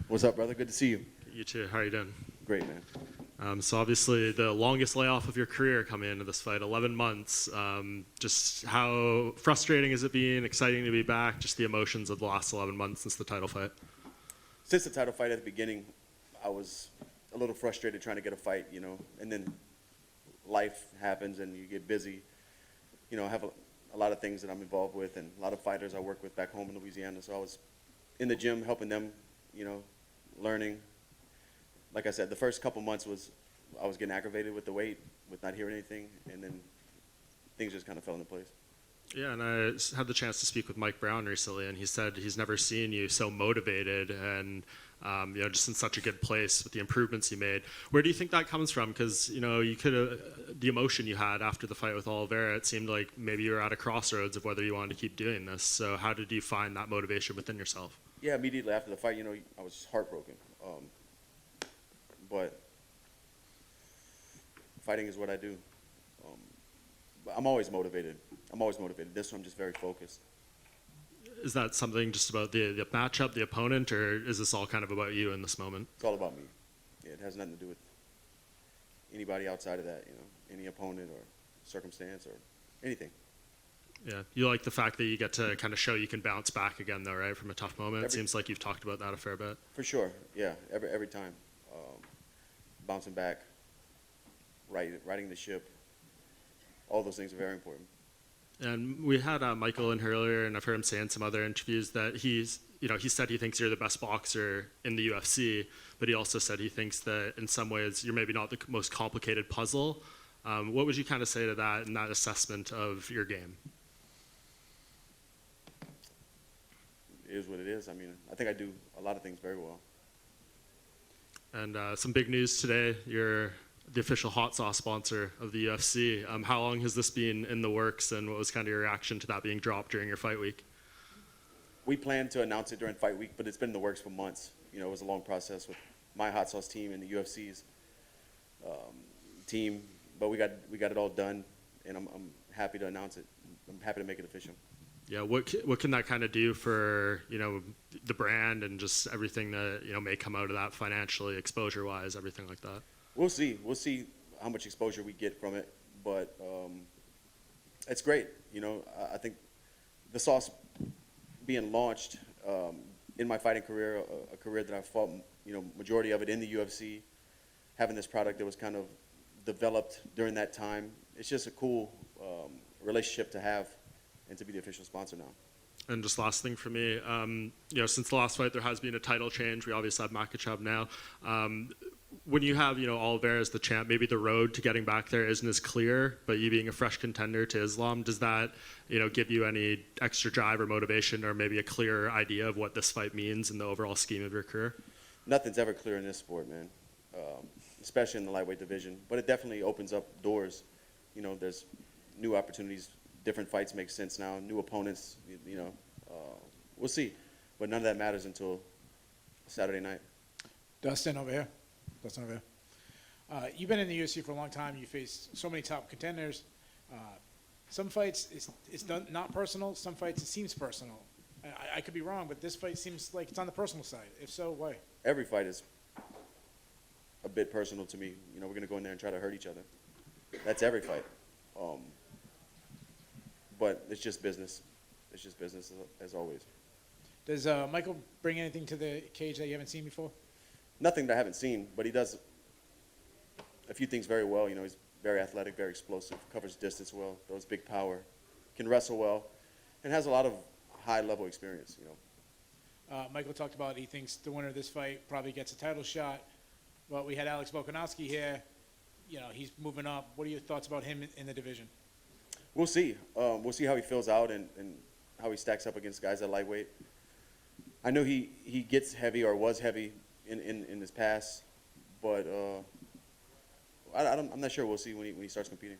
What's up, brother? Good to see you. You too. How are you doing? Great, man. So obviously the longest layoff of your career coming into this fight, 11 months. Just how frustrating is it being? Exciting to be back? Just the emotions of the last 11 months since the title fight. Since the title fight at the beginning, I was a little frustrated trying to get a fight, and then life happens and you get busy. I have a lot of things that I'm involved with and a lot of fighters I work with back home in Louisiana. So I was in the gym helping them, learning. Like I said, the first couple months I was getting aggravated with the weight, with not hearing anything, and then things just kind of fell into place. Yeah, and I had the chance to speak with Mike Brown recently, and he said he's never seen you so motivated and just in such a good place with the improvements you made. Where do you think that comes from? Because you could the emotion you had after the fight with Oliveira, it seemed like maybe you were at a crossroads of whether you wanted to keep doing this. So how did you find that motivation within yourself? Yeah, immediately after the fight, I was heartbroken. But fighting is what I do. But I'm always motivated. This one, I'm just very focused. Is that something just about the matchup, the opponent, or is this all kind of about you in this moment? It's all about me. Yeah, it has nothing to do with anybody outside of that, any opponent or circumstance or anything. Yeah, you like the fact that you get to kind of show you can bounce back again, though, right, from a tough moment? It seems like you've talked about that a fair bit. For sure, yeah, every time. Bouncing back, righting the ship, all those things are very important. And we had Michael in here earlier, and I've heard him say in some other interviews that he said he thinks you're the best boxer in the UFC, but he also said he thinks that in some ways you're maybe not the most complicated puzzle. What would you kind of say to that and that assessment of your game? It is what it is. I mean, I think I do a lot of things very well. And some big news today, you're the official hot sauce sponsor of the UFC. How long has this been in the works, and what was kind of your reaction to that being dropped during your fight week? We planned to announce it during fight week, but it's been in the works for months. It was a long process with my hot sauce team and the UFC's team, but we got it all done, and I'm happy to announce it. I'm happy to make it official. Yeah, what can that kind of do for the brand and just everything that may come out of that financially, exposure-wise, everything like that? We'll see how much exposure we get from it, but it's great. I think the sauce being launched in my fighting career, a career that I fought, majority of it in the UFC, having this product that was kind of developed during that time, it's just a cool relationship to have and to be the official sponsor now. And just last thing for me, since the last fight, there has been a title change. We obviously have Makhachev now. When you have, Oliveira as the champ, maybe the road to getting back there isn't as clear, but you being a fresh contender to Islam, does that, give you any extra drive or motivation or maybe a clearer idea of what this fight means in the overall scheme of your career? Nothing's ever clear in this sport, man, especially in the lightweight division. But it definitely opens up doors. There's new opportunities. Different fights make sense now. New opponents, we'll see. But none of that matters until Saturday night. Dustin over here. You've been in the UFC for a long time. You faced so many top contenders. Some fights, it's done, not personal. Some fights, it seems personal. I could be wrong, but this fight seems like it's on the personal side. If so, why? Every fight is a bit personal to me. We're going to go in there and try to hurt each other. That's every fight. But it's just business. It's just business as always. Does Michael bring anything to the cage that you haven't seen before? Nothing that I haven't seen, but he does a few things very well. He's very athletic, very explosive, covers distance well, throws big power, can wrestle well, and has a lot of high-level experience. Michael talked about he thinks the winner of this fight probably gets a title shot. But we had Alex Volkanovski here. He's moving up. What are your thoughts about him in the division? We'll see. We'll see how he fills out and how he stacks up against guys at lightweight. I know he gets heavy or was heavy in his past, but I'm not sure. We'll see when he starts competing.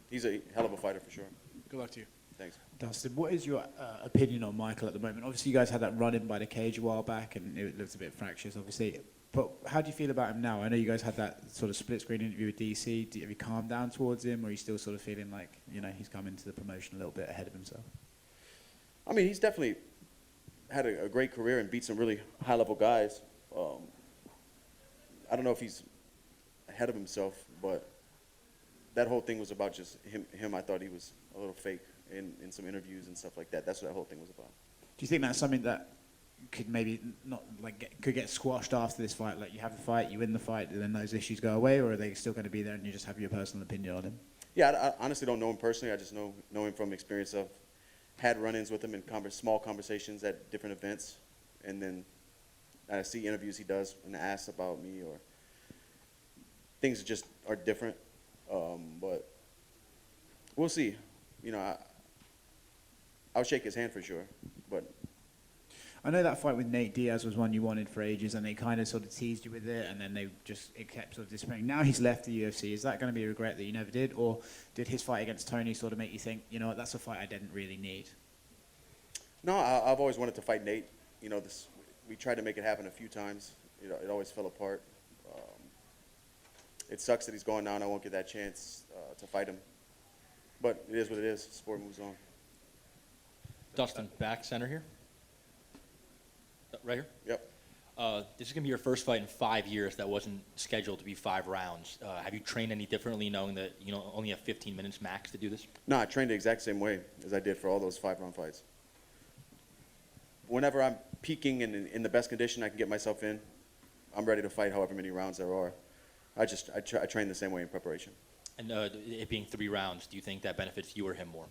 He's a hell of a fighter for sure. Good luck to you. Thanks. Dustin, what is your opinion on Michael at the moment? Obviously, you guys had that run-in by the cage a while back, and it looks a bit fractious, obviously. But how do you feel about him now? I know you guys had that sort of split-screen interview with DC. Have you calmed down towards him, or are you still sort of feeling like, he's come into the promotion a little bit ahead of himself? I mean, he's definitely had a great career and beat some really high-level guys. I don't know if he's ahead of himself, but that whole thing was about just him. I thought he was a little fake in some interviews and stuff like that. That's what that whole thing was about. Do you think that's something that could maybe not could get squashed after this fight? Like you have the fight, you win the fight, and then those issues go away, or are they still going to be there and you just have your personal opinion on him? Yeah, I honestly don't know him personally. I just know him from experience of had run-ins with him in small conversations at different events, and then I see interviews he does and asks about me, or things that just are different. But we'll see. You know, I'll shake his hand for sure. But I know that fight with Nate Diaz was one you wanted for ages, and they kind of sort of teased you with it, and then it kept sort of disappearing. Now he's left the UFC. Is that going to be a regret that you never did, or did his fight against Tony sort of make you think, you know what, that's a fight I didn't really need? no, I've always wanted to fight Nate. You know, we tried to make it happen a few times. You know, it always fell apart. It sucks that he's gone now, and I won't get that chance to fight him. But it is what it is. Sport moves on. Dustin, back center here. Right here. Yep. This is going to be your first fight in 5 years that wasn't scheduled to be 5 rounds. Have you trained any differently, knowing that you only have 15 minutes max to do this? No, I trained the exact same way as I did for all those 5-round fights. Whenever I'm peaking and in the best condition I can get myself in, I'm ready to fight however many rounds there are. I train the same way in preparation. And it being 3 rounds, do you think that benefits you or him more?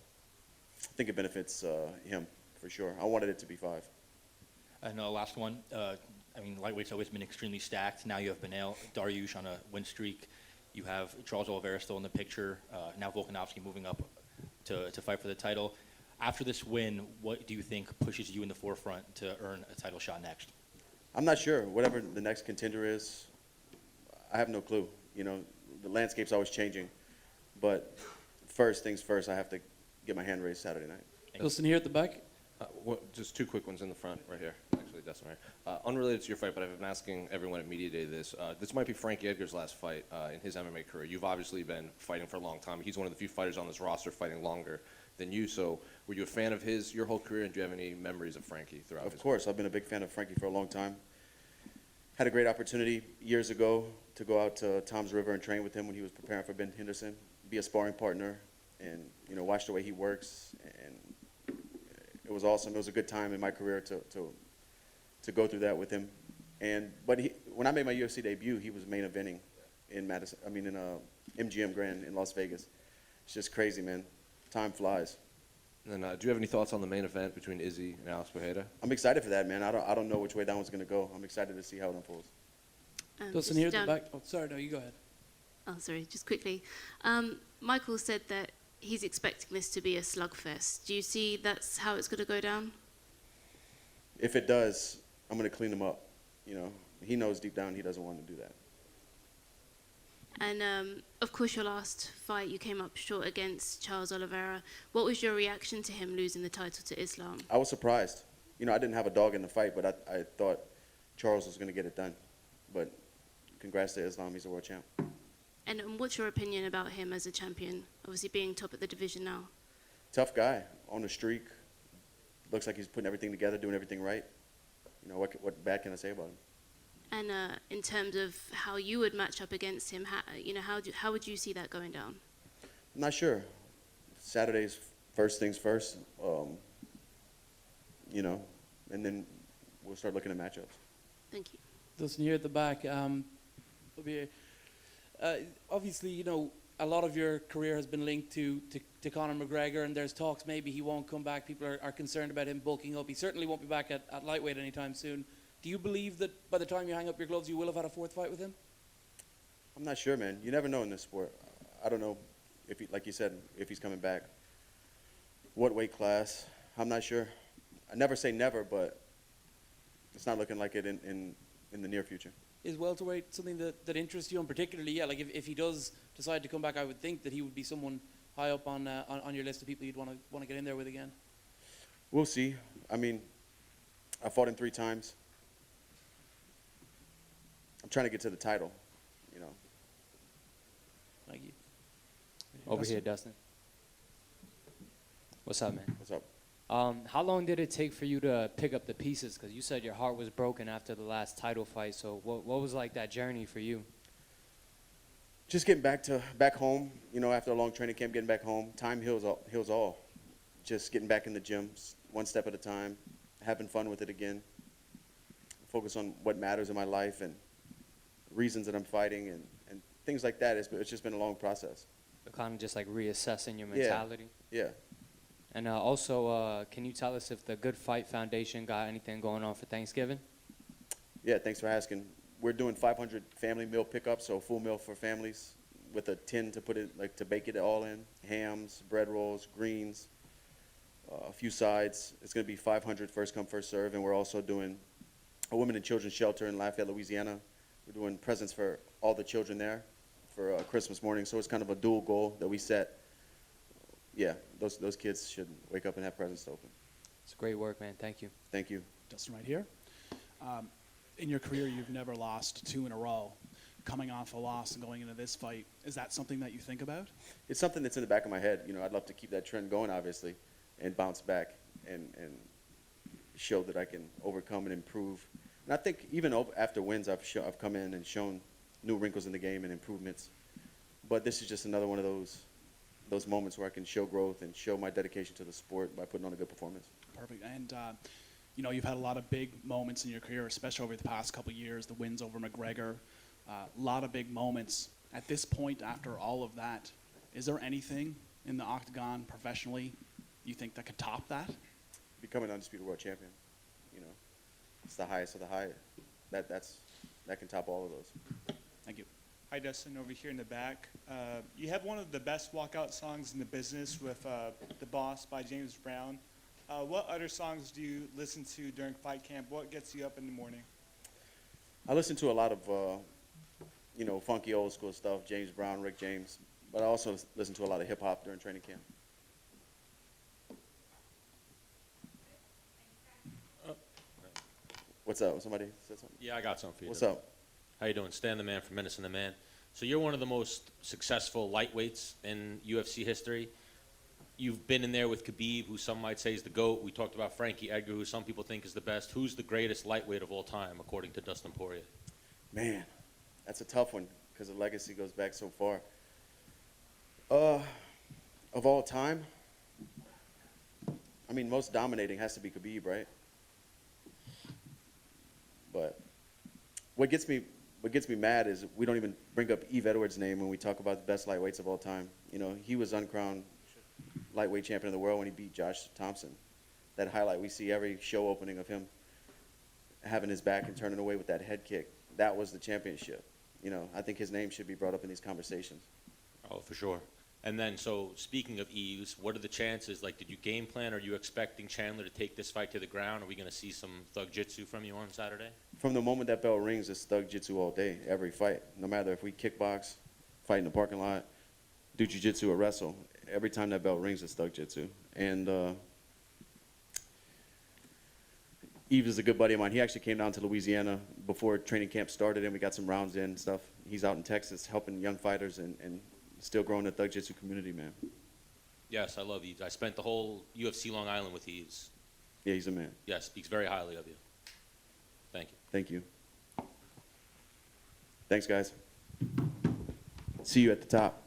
I think it benefits him for sure. I wanted it to be 5. And last one. I mean, lightweight's always been extremely stacked. Now you have Beneil Dariush on a win streak. You have Charles Oliveira still in the picture. Now Volkanovski moving up to fight for the title. After this win, what do you think pushes you in the forefront to earn a title shot next? I'm not sure. Whatever the next contender is, I have no clue. You know, the landscape's always changing. But first things first, I have to get my hand raised Saturday night. Wilson here at the back. Just 2 quick ones in the front, right here. Actually, that's all right. Unrelated to your fight, but I've been asking everyone at Media Day this. This might be Frankie Edgar's last fight in his MMA career. You've obviously been fighting for a long time. He's one of the few fighters on this roster fighting longer than you. So were you a fan of your whole career, and do you have any memories of Frankie throughout his Of course, I've been a big fan of Frankie for a long time. Had a great opportunity years ago to go out to Tom's River and train with him when he was preparing for Ben Henderson, be a sparring partner, and watch the way he works. And it was awesome. It was a good time in my career to go through that with him. But when I made my UFC debut, he was main eventing in MGM Grand in Las Vegas. It's just crazy, man. Time flies. And then, do you have any thoughts on the main event between Izzy and Alex Pereira? I'm excited for that, man. I don't know which way that one's going to go. I'm excited to see how it unfolds. Wilson here at the back. Oh, sorry, no, you go ahead. Oh, sorry, just quickly. Michael said that he's expecting this to be a slugfest. Do you see that's how it's going to go down? If it does, I'm going to clean him up. He knows deep down he doesn't want to do that. And, of course, your last fight, you came up short against Charles Oliveira. What was your reaction to him losing the title to Islam? I was surprised. I didn't have a dog in the fight, but I thought Charles was going to get it done. But congrats to Islam. He's a world champ. And what's your opinion about him as a champion, obviously being top of the division now? Tough guy, on a streak. Looks like he's putting everything together, doing everything right. What bad can I say about him? And in terms of how you would match up against him, how would you see that going down? I'm not sure. Saturday's first things first, and then we'll start looking at matchups. Thank you. Wilson here at the back. Obviously, a lot of your career has been linked to Conor McGregor, and there's talks maybe he won't come back. People are concerned about him bulking up. He certainly won't be back at lightweight anytime soon. Do you believe that by the time you hang up your gloves, you will have had a 4th fight with him? I'm not sure, man. You never know in this sport. I don't know if, like you said, if he's coming back. What weight class? I'm not sure. I never say never, but it's not looking like it in the near future. Is welterweight something that interests you? And particularly, like if he does decide to come back, I would think that he would be someone high up on your list of people you'd want to get in there with again. We'll see. I mean, I fought him 3 times. I'm trying to get to the title, Thank you. Over here, Dustin. What's up, man? What's up? How long did it take for you to pick up the pieces? Because you said your heart was broken after the last title fight. So what was like that journey for you? Just getting back home, you know, after a long training camp, getting back home. Time heals all. Just getting back in the gym, one step at a time, having fun with it again. Focus on what matters in my life and reasons that I'm fighting and things like that. It's just been a long process. So kind of just like reassessing your mentality. Yeah. And also, can you tell us if the Good Fight Foundation got anything going on for Thanksgiving? Yeah, thanks for asking. We're doing 500 family meal pickups, so a full meal for families with a tin to put it, like to bake it all in. Hams, bread rolls, greens, a few sides. It's going to be 500 first come, first serve. And we're also doing a women and children's shelter in Lafayette, Louisiana. We're doing presents for all the children there for Christmas morning. So it's kind of a dual goal that we set. Yeah, those kids should wake up and have presents to open. It's great work, man. Thank you. Thank you. Dustin, right here. In your career, you've never lost 2 in a row. Coming off a loss and going into this fight, is that something that you think about? It's something that's in the back of my head. You know, I'd love to keep that trend going, obviously, and bounce back and show that I can overcome and improve. And I think even after wins, I've come in and shown new wrinkles in the game and improvements. But this is just another one of those moments where I can show growth and show my dedication to the sport by putting on a good performance. Perfect. And, you know, you've had a lot of big moments in your career, especially over the past couple of years, the wins over McGregor, a lot of big moments. At this point, after all of that, is there anything in the octagon professionally you think that could top that? Become an undisputed world champion. You know, it's the highest of the high. That can top all of those. Thank you. Hi, Dustin, over here in the back. You have one of the best walkout songs in the business with The Boss by James Brown. What other songs do you listen to during fight camp? What gets you up in the morning? I listen to a lot of, you know, funky old school stuff, James Brown, Rick James, but I also listen to a lot of hip hop during training camp. What's up? Somebody said something? Yeah, I got something for you. What's up? How you doing? Stan the Man from Menace and the Man. So you're one of the most successful lightweights in UFC history. You've been in there with Khabib, who some might say is the GOAT. We talked about Frankie Edgar, who some people think is the best. Who's the greatest lightweight of all time, according to Dustin Poirier? Man, that's a tough one because the legacy goes back so far. Of all time, I mean, most dominating has to be Khabib, right? But what gets me mad is we don't even bring up Yves Edwards' name when we talk about the best lightweights of all time. You know, he was uncrowned lightweight champion of the world when he beat Josh Thompson. That highlight we see every show opening of him having his back and turning away with that head kick. That was the championship. You know, I think his name should be brought up in these conversations. Oh, for sure. And then, so speaking of Yves, what are the chances? Like, did you game plan? Are you expecting Chandler to take this fight to the ground? Are we going to see some thug jitsu from you on Saturday? From the moment that bell rings, it's thug jitsu all day, every fight. No matter if we kickbox, fight in the parking lot, do jiu-jitsu or wrestle. Every time that bell rings, it's thug jitsu. And Yves is a good buddy of mine. He actually came down to Louisiana before training camp started, and we got some rounds in and stuff. He's out in Texas helping young fighters and still growing the thug jitsu community, man. Yes, I love Yves. I spent the whole UFC Long Island with Yves. Yeah, he's a man. Yeah, speaks very highly of you. Thank you. Thank you. Thanks, guys. See you at the top.